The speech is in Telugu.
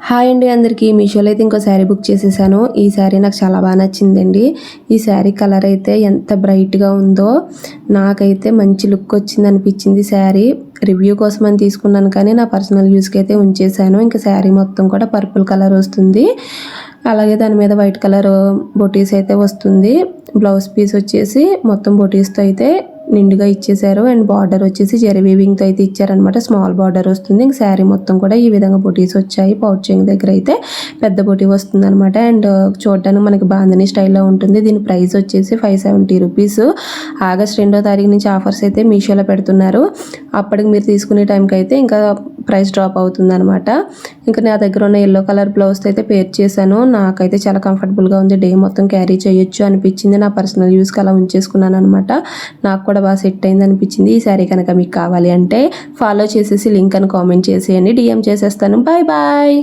హాయ్ అండి అందరికీ. మీషోలో అయితే ఇంకో శారీ బుక్ చేసేసాను. ఈ శారీ నాకు చాలా బాగా నచ్చిందండి. ఈ శారీ కలర్ అయితే ఎంత బ్రైట్గా ఉందో, నాకైతే మంచి లుక్ వచ్చింది అనిపించింది. శారీ రివ్యూ కోసం అని తీసుకున్నాను, కానీ నా పర్సనల్ యూస్కి అయితే ఉంచేసాను. ఇంకా శారీ మొత్తం కూడా పర్పుల్ కలర్ వస్తుంది, అలాగే దాని మీద వైట్ కలర్ బొటీస్ అయితే వస్తుంది. బ్లౌజ్ పీస్ వచ్చేసి మొత్తం బొటీస్తో అయితే నిండుగా ఇచ్చేసారు. అండ్ బార్డర్ వచ్చేసి జరీ వీవింగ్తో అయితే ఇచ్చారనమాట. స్మాల్ బార్డర్ వస్తుంది. ఇంక శారీ మొత్తం కూడా ఈ విధంగా బొటీస్ వచ్చాయి. పౌచింగ్ దగ్గర అయితే పెద్ద బొటీ వస్తుంది అనమాట. అండ్ చూడడానికి మనకి బాందిని స్టైల్లో ఉంటుంది. దీని ప్రైస్ వచ్చేసి 570 రూపీస్. ఆగస్ట్ 2వ తారీఖు నుంచి ఆఫర్స్ అయితే మీషోలో పెడుతున్నారు. అప్పటికి మీరు తీసుకునే టైంకి అయితే ఇంకా ప్రైస్ డ్రాప్ అవుతుంది అనమాట. ఇంకా నా దగ్గర ఉన్న ఎల్లో కలర్ బ్లౌజ్తో అయితే పేర్ చేశాను. నాకైతే చాలా కంఫర్టబుల్గా ఉంది. డే మొత్తం క్యారీ చేయొచ్చు అనిపించింది. నా పర్సనల్ యూస్కి అలా ఉంచేసుకున్నాను అనమాట. నాకు కూడా బాగా సెట్ అయింది అనిపించింది. ఈ శారీ కనుక మీకు కావాలి అంటే ఫాలో చేసేసి లింక్ అని కామెంట్ చేసేయండి. డిఎం చేసేస్తాను. Bye bye.